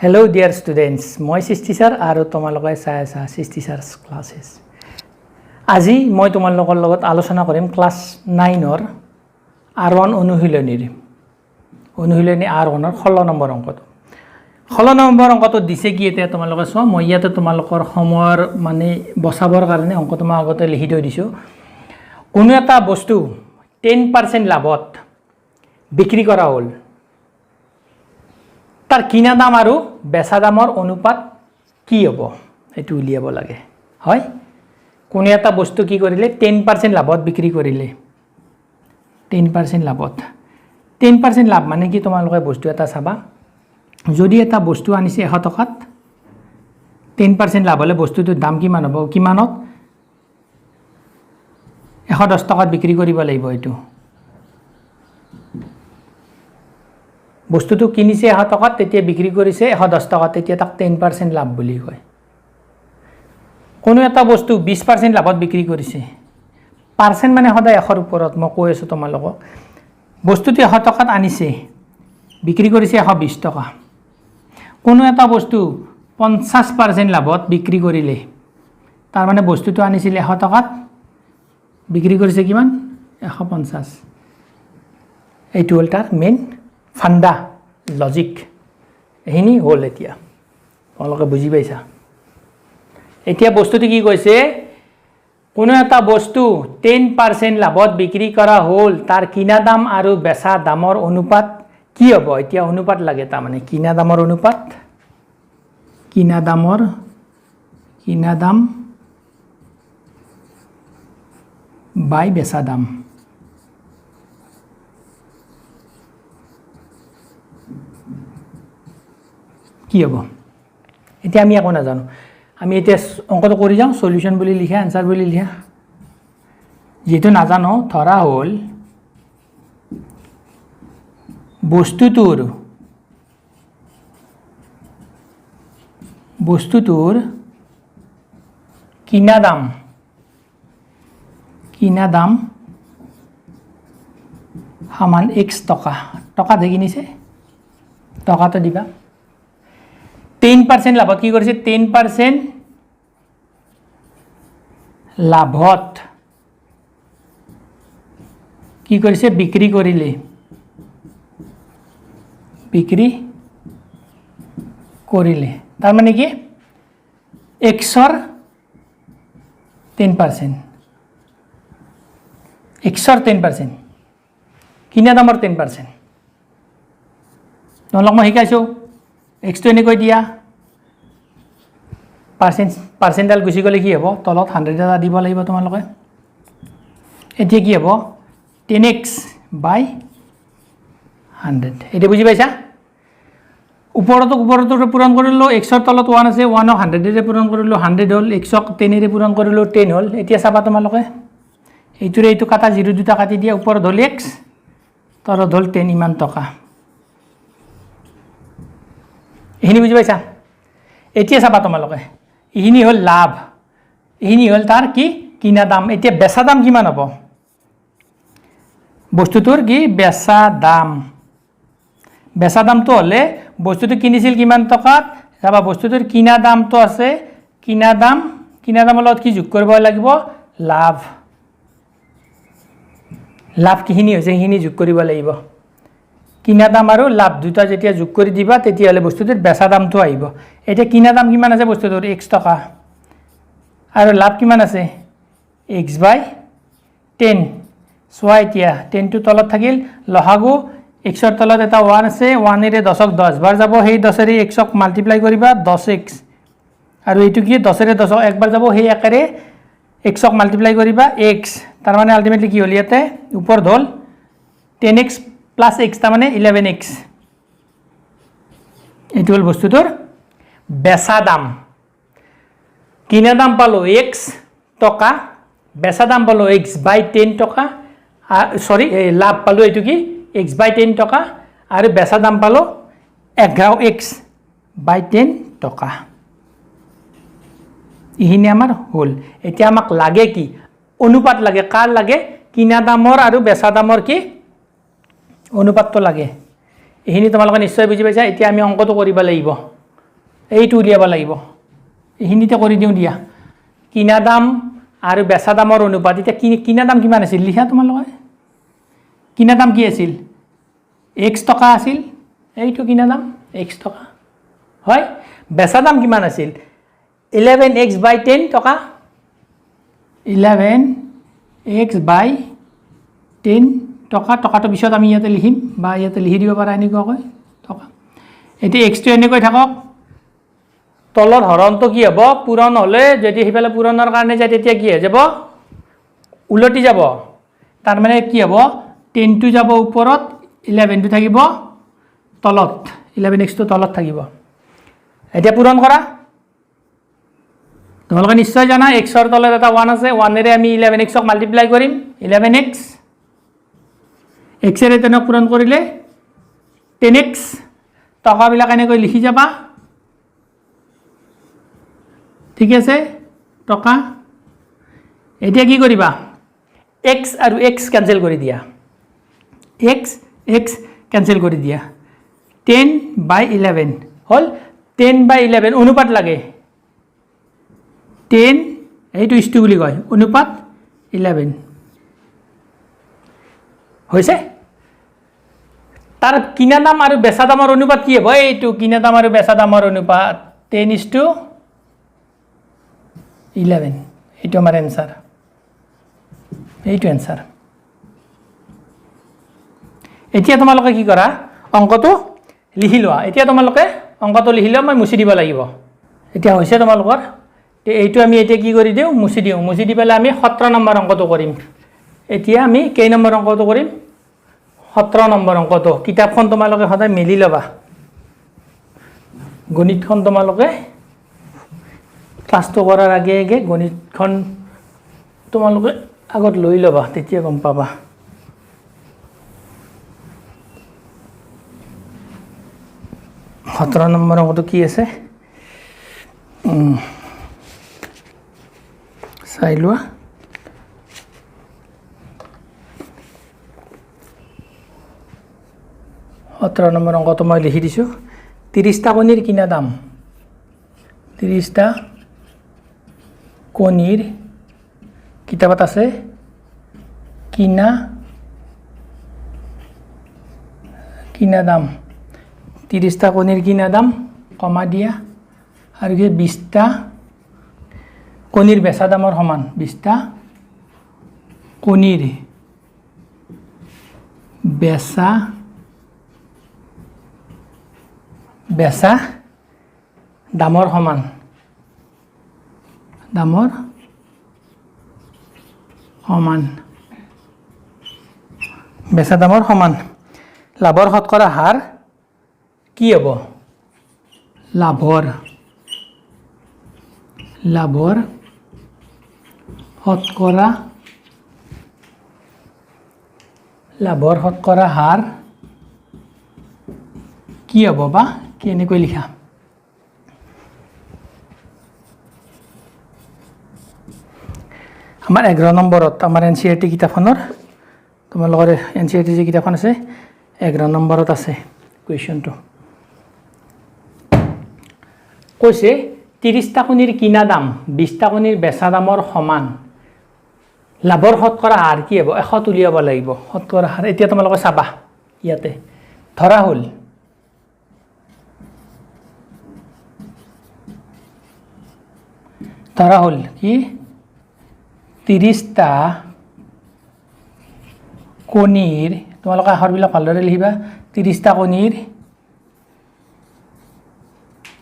Hello dear students, মই Chisty sir আৰু তোমালোকে চাই আছা Chisty sir's classes. আজি মই তোমালোকৰ লগত আলোচনা কৰিম ক্লাছ 9 ৰ R1 অনুশীলনী R1 ৰ 16 নম্বৰ অংকটো 16 নম্বৰ অংকটো দিছে কি এতিয়া তোমালোকে চোৱা মই ইয়াতে তোমালোকৰ সময়ৰ মানে বচাবৰ কাৰণে অংকটো মই আগতে লিখি থৈ দিছো কোনো এটা বস্তু 10% লাভত বিক্ৰী কৰা হ'ল তাৰ কিনা দাম আৰু বেচা দামৰ অনুপাত কি হ'ব এটো উলিয়াব লাগে হয় কোন এটা বস্তু কি কৰিলে 10% লাভত বিক্ৰী কৰিলে 10% লাভত 10% লাভ মানে কি তোমালোকে বস্তু এটা চাবা যদি এটা বস্তু আনিছে 100 টকাত 10% লাভ হলে বস্তুটোৰ দাম কিমান হ'ব কিমানত 110 টকাত বিক্ৰী কৰিব লাগিব এটো বস্তুটো কিনিছে 100 টকাত তেতিয়া বিক্ৰী কৰিছে 110 টকাত তেতিয়া তাক 10% লাভ বুলি কয় কোনো এটা বস্তু 20% লাভত বিক্ৰী কৰিছে পাৰ্চেন্ট মানে সদায় 100 ৰ ওপৰত মই কৈ আছো তোমালোকক বস্তুটো 100 টকাত আনিছে বিক্ৰী কৰিছে 120 টকা কোনো এটা বস্তু 50% লাভত বিক্ৰী কৰিলে তাৰ মানে বস্তুটো আনিছিল 100 টকাত বিক্ৰী কৰিছে কিমান 150 এইটো হ'ল তাৰ মেইন ফান্ডা লজিক এহিনি হল এতিয়া তোমালোকে বুজি পাইছা এতিয়া বস্তুটো কি কৈছে কোনো এটা বস্তু 10% লাভত বিক্ৰী কৰা হল তাৰ কিনা দাম আৰু বেচা দামৰ অনুপাত কি হ'ব এতিয়া অনুপাত লাগে তা মানে কিনা দামৰ অনুপাত কিনা দাম বাই বেচা দাম কি হ'ব এতিয়া আমি একো না জানো আমি এতিয়া অঙ্কটো কৰি যাও সলিউশন বুলি লিখা আনসাৰ বুলি লিখা যেটো না জানো ধৰা হল বস্তুটোৰ কিনা দাম সমান x টকা দে কিনিছে টকাটো দিবা 10% লাভত কি কৰিছে 10% লাভত কি কৰিছে বিক্ৰী কৰিলে তাৰ মানে কি x ৰ 10% কিনা দামৰ 10% তোমালোক মই শিকাইছো x তো এনে কৈ দিয়া পার্সেন্টাল গুছি গলে কি হ'ব তলত 100 এটা দিব লাগিব তোমালোকে এতিয়া কি হ'ব 10x by 100 এটা বুজি পাইছা উপৰতো পূৰণ কৰিলো x ৰ তলত 1 আছে 1 ক 100 ৰে পূৰণ কৰিলো 100 হল x ক 10 ৰে পূৰণ কৰিলো 10 হল এতিয়া চাবা তোমালোকে এইটোৰে এইটো কাটা 0 দুটা কাটি দিয়া ওপৰত হল x তলত হল 10 ইমান টকা এহিনি বুজি পাইছা এতিয়া চাবা তোমালোকে এহিনি হল লাভ এহিনি হল তাৰ কি কিনা দাম এতিয়া বেচা দাম কিমান হ'ব বস্তুটোৰ কি বেচা দামটো হলে বস্তুটো কিনিছিল কিমান টকাত চাবা বস্তুটোৰ কিনা দামটো আছে কিনা দামৰ লগত কি যোগ কৰিব লাগিব লাভ কিখিনি হৈছে হিনি যোগ কৰিব লাগিব কিনা দাম আৰু লাভ দুটা যেতিয়া যোগ কৰি দিবা তেতিয়া হলে বস্তুটোৰ বেচা দামটো আহিব এতিয়া কিনা দাম কিমান আছে বস্তুটোৰ x টকা আৰু লাভ কিমান আছে x by 10 সোয়া এতিয়া 10 টো তলত থাকিল লহাগু x ৰ তলত এটা 1 আছে 1 ৰে 10ক 10 বাৰ যাব সেই 10 ৰে x ক মাল্টিপ্লাই কৰিবা 10x আৰু এইটো কি 10 ৰে 10ক একবাৰ যাব সেই একেৰে x ক মাল্টিপ্লাই কৰিবা x তাৰ মানে আলটিমেটলি কি হল ইয়াতে ওপৰ ধল 10x plus x তা মানে 11x এটো হল বস্তুটোৰ বেচা দাম কিনা দাম পালো x টকা বেচা দাম পালো x by 10 টকা সরি লাভ পালো এটো কি x by 10 টকা আৰু বেচা দাম পালো 11x by 10 টকা ইহিনি আমাৰ হল এতিয়া আমাক লাগে কি অনুপাত লাগে কাৰ লাগে কিনা দামৰ আৰু বেচা দামৰ কি অনুপাতটো লাগে এহিনি তোমালোকে নিশ্চয় বুজি পাইছা এতিয়া আমি অঙ্কটো কৰিব লাগিব এইটো উলিয়াব লাগিব এইখিনিতে কৰি দিওঁ দিয়া কিনা দাম আৰু বেচা দামৰ অনুপাত এতিয়া কিনা দাম কিমান আছিল লিখা তোমালোকে কিনা দাম কি আছিল x টকা আছিল এইটো কিনা দাম x টকা হয় বেচা দাম কিমান আছিল 11x by 10 টকা 11x by 10 টকা টকাটো পিছত আমি ইয়াতে লিখিম বা ইয়াতে লিখি দিব পাৰা এনেকুৱাকৈ টকা এতিয়া এক্সটো এনেকৈ থাকক তলৰ হৰণটো কি হ'ব পূৰণ হ'লে যদি সিফালে পূৰণৰ কাৰণে যায় তেতিয়া কি হৈ যাব উলটি যাব তাৰ মানে কি হ'ব 10 টো যাব ওপৰত 11 টো থাকিব তলত 11x টো তলত থাকিব এতিয়া পূৰণ কৰা তোমালোকে নিশ্চয় জানা x ৰ তলত এটা 1 আছে 1 এৰে আমি 11x ক মাল্টিপ্লাই কৰিম 11x x এৰে তেনে পূৰণ কৰিলে 10x টকাবিলাক এনেকৈ লিখি যাবা ঠিক আছে টকা এতিয়া কি কৰিবা x আৰু x কেনসেল কৰি দিয়া x কেনসেল কৰি দিয়া 10 by 11 হল 10 by 11 অনুপাত লাগে 10 এইটো ইষ্টু বুলি কয় অনুপাত 11 হৈছে তাৰ কিনা দাম আৰু বেচা দামৰ অনুপাত কি হ'ব এইটো কিনা দাম আৰু বেচা দামৰ অনুপাত 10:11 এইটো আমাৰ এনসাৰ এইটো এনসাৰ এতিয়া তোমালোকে কি কৰা অঙ্কটো লিখি লোৱা এতিয়া তোমালোকে অঙ্কটো লিখি লোৱা মই মুছি দিব লাগিব এতিয়া হৈছে তোমালোকৰ এইটো আমি এতিয়া কি কৰি দিও মুছি দি পেলাই আমি 17 নম্বৰ অঙ্কটো কৰিম এতিয়া আমি কেই নম্বৰ অঙ্কটো কৰিম 17 নম্বৰ অঙ্কটো কিতাপখন তোমালোকে সদায় মেলি লবা গণিতখন তোমালোকে ক্লাসটো কৰাৰ আগে আগে গণিতখন তোমালোকে আগত লৈ লবা তেতিয়া গম পাবা সতেরো নম্বর অঙ্কটো কি আছে চাই লোৱা 17 নম্বৰ অঙ্কটো মই লিখি দিছো 30টা কণীৰ কিনা দাম 30টা কণীৰ কিতাপত আছে কিনা দাম 30টা কণীৰ কিনা দাম কমা দিয়া আৰু কি 20টা কণীৰ বেচা দামৰ সমান 20টা কণীৰ বেচা দামৰ সমান বেচা দামৰ সমান লাভৰ শতকৰা হাৰ কি হ'ব লাভৰ শতকৰা হাৰ কি হ'ব বা কেনেকৈ লিখা আমাৰ 11 নম্বৰত আমাৰ NCERT কিতাপখনৰ তোমালোকৰ NCERT যে কিতাপখন আছে 11 নম্বৰত আছে কুৱেশ্যনটো কৈছে 30টা কণীৰ কিনা দাম 20টা কণীৰ বেচা দামৰ সমান লাভৰ শতকৰা হাৰ কি হ'ব 100 উলিয়াব লাগিব শতকৰা হাৰ এতিয়া তোমালোকে চাবা ইয়াতে ধৰা হ'ল কি 30টা কণীৰ তোমালোকে আখৰবিলাক ভালদৰে লিখিবা 30টা কণীৰ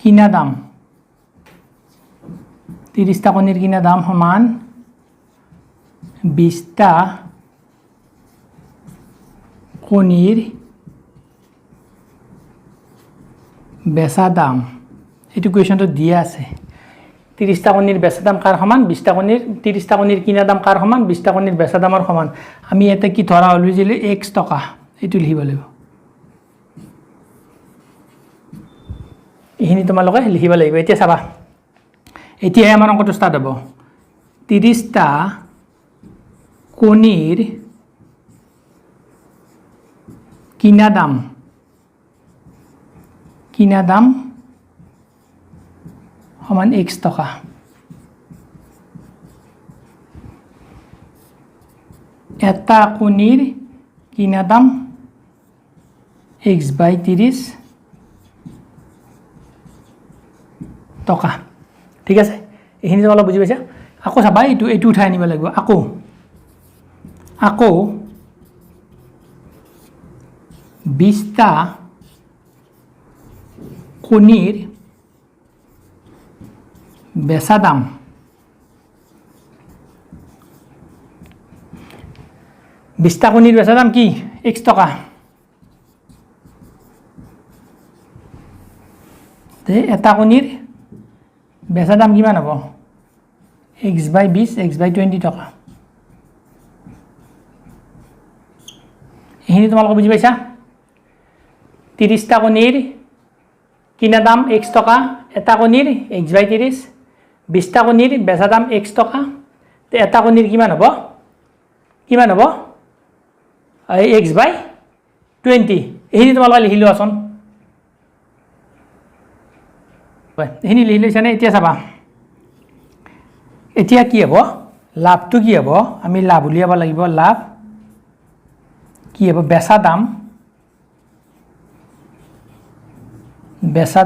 কিনা দাম 30টা কণীৰ কিনা দাম সমান 20টা কণীৰ বেচা দাম এইটো কুৱেশ্যনটো দিয়া আছে 30টা কণীৰ বেচা দাম কাৰ সমান 30টা কণীৰ কিনা দাম কাৰ সমান 20টা কণীৰ বেচা দামৰ সমান আমি ইয়াতে কি ধৰা হ'ল যে x টকা এইটো লিখিব লাগিব এইখিনি তোমালোকে লিখিব লাগিব এতিয়া চাবা এতিয়া আমাৰ অঙ্কটো স্টাৰ্ট হ'ব 30টা কণীৰ কিনা দাম সমান x টকা এটা কণীৰ কিনা দাম x/30 টকা ঠিক আছে এইখিনি অলপ বুজি পাইছা আকৌ চাবা এইটো উঠাই আনিব লাগিব আকৌ 20টা কণীৰ বেচা দাম কি x টকা তে এটা কণীৰ বেচা দাম কিমান হ'ব x/20 x/20 টকা এইখিনি তোমালোকে বুজি পাইছা 30টা কণীৰ কিনা দাম x টকা এটা কণীৰ x/30 20টা কণীৰ বেচা দাম x টকা তে এটা কণীৰ কিমান হ'ব x/20 এইখিনি তোমালোকে লিখি লোৱাচোন এইখিনি লিখি লৈছানে এতিয়া চাবা এতিয়া কি হ'ব লাভটো কি হ'ব আমি লাভ উলিয়াব লাগিব লাভ কি হ'ব বেচা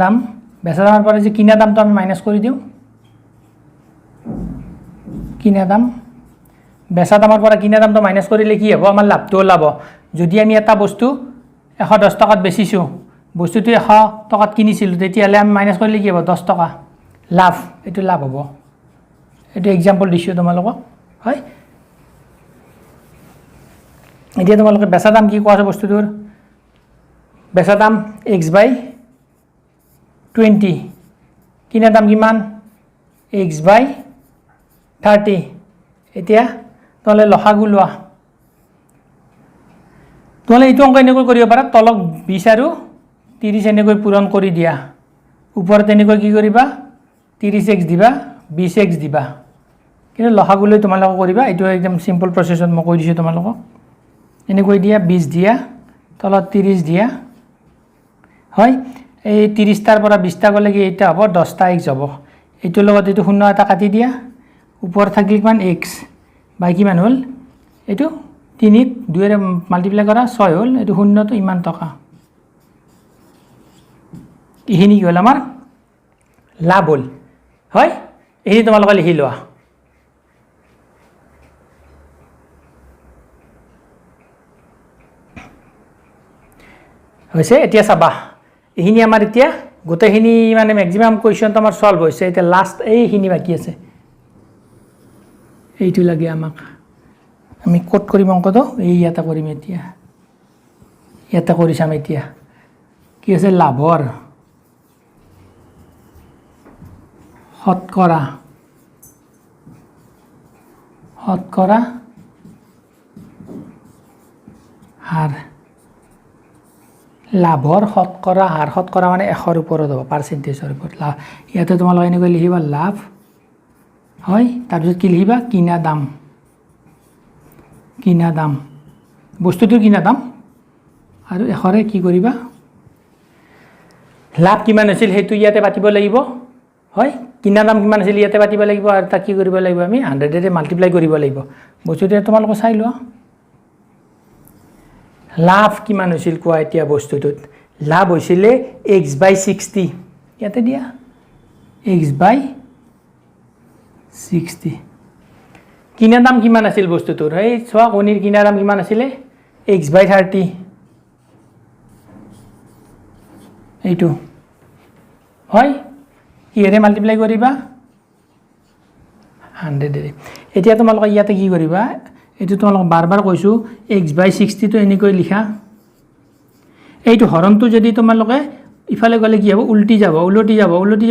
দামৰ পৰা যে কিনা দামটো আমি মাইনাস কৰি দিওঁ কিনা দাম বেচা দামৰ পৰা কিনা দামটো মাইনাস কৰিলে কি হ'ব আমাৰ লাভটো ওলাব যদি আমি এটা বস্তু 110 টকাত বেচিছোঁ বস্তুটো 100 টকাত কিনিছিলোঁ তেতিয়াহ'লে আমি মাইনাস কৰিলে কি হ'ব 10 টকা লাভ এইটো লাভ হ'ব এইটো এক্সাম্পল দিছোঁ তোমালোকক হয় এতিয়া তোমালোকে বেচা দাম কি কোৱা আছে বস্তুটোৰ বেচা দাম x/20 কিনা দাম কিমান x/30 এতিয়া তোমালোকে লসাগু লোৱা তোমালোকে এইটো অংক এনেকৈ কৰিব পাৰা তলক 20 আৰু 30 এনেকৈ পূৰণ কৰি দিয়া ওপৰত এনেকৈ কি কৰিবা 30x দিবা 20x দিবা কিন্তু লসাগু লৈ তোমালোকে কৰিবা এইটো একদম সিম্পল প্ৰসেছত মই কৈ দিছোঁ তোমালোকক এনেকৈ দিয়া 20 দিয়া তলত 30 দিয়া হয় এই 30 টাৰ পৰা 20 টা গলে কি এটা হ'ব 10 টা x হ'ব এইটো লগত এইটো শূন্য এটা কাটি দিয়া ওপৰ থাকিল কিমান x বাই কিমান হ'ল এইটো 3 2 ৰে মাল্টিপ্লাই কৰা 6 হ'ল এইটো শূন্যটো ইমান টকা এইখিনি কি হ'ল আমাৰ লাভ হ'ল হয় এইখিনি তোমালোকে লিখি লোৱা হৈছে এতিয়া চাবা এইখিনি আমাৰ এতিয়া গোটেইখিনি মানে ম্যাক্সিমাম কোৱেশ্চনটো আমাৰ সলভ হৈছে এতিয়া লাষ্ট এইখিনি বাকি আছে এইটো লাগে আমাক আমি কোড কৰিম অংকটো এই ইয়াতে কৰিম এতিয়া ইয়াতে কৰি চাম এতিয়া কি আছে লাভৰ শতকৰা হাৰ লাভৰ শতকৰা হাৰ শতকৰা মানে 100 ওপৰত হ'ব পাৰ্চেন্টেজৰ ওপৰত লাভ ইয়াতে তোমালোকে এনেকৈ লিখিবা লাভ হয় তাৰপিছত কি লিখিবা কিনা দাম বস্তুটোৰ কিনা দাম আৰু 100 ৰে কি কৰিবা লাভ কিমান আছিল হেতু ইয়াতে পাতিব লাগিব হয় কিনা দাম কিমান আছিল ইয়াতে পাতিব লাগিব আৰু তা কি কৰিব লাগিব আমি 100 ৰে মাল্টিপ্লাই কৰিব লাগিব বস্তুটো তোমালোকে চাই লোৱা লাভ কিমান হৈছিল কোৱা এতিয়া বস্তুটোত লাভ হৈছিল x/60 ইয়াতে দিয়া x/60 কিনা দাম কিমান আছিল বস্তুটোৰ এই সোৱা কণীৰ কিনা দাম কিমান আছিল x/30 এইটো হয় কিহেৰে মাল্টিপ্লাই কৰিবা 100 ৰে এতিয়া তোমালোকে ইয়াতে কি কৰিবা এইটো তোমালোক বাৰবাৰ কৈছো x/60 তো এনেকৈ লিখা এইটো হৰণটো যদি তোমালোকে ইফালে গলে কি হ'ব উল্টি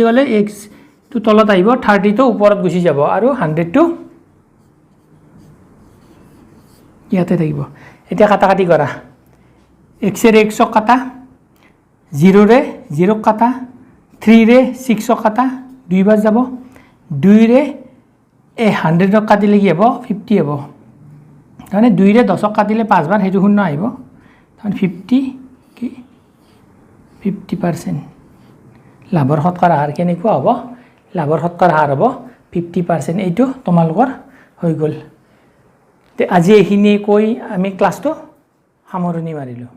গলে x তো তলত আহিব 30 তো ওপৰত গুছি যাব আৰু 100 তো ইয়াতে থাকিব এতিয়া কাটাকাটি কৰা x ৰে x কাটা 0 ৰে 0 কাটা 3 ৰে 6 কাটা 2 বাৰ যাব 2 ৰে 100 কাটিলে কি হ'ব 50 হ'ব মানে 2 ৰে 10 কাটিলে 5 বাৰ হেতু শূন্য আহিব মানে 50 কি 50% লাভৰ শতকৰা হাৰ কেনেকুৱা হ'ব লাভৰ শতকৰা হাৰ হ'ব 50%। এইটো তোমালোকৰ হৈ গ'ল। তে আজি এইখিনি কৈ আমি ক্লাছটো সামৰণি মাৰিলোঁ।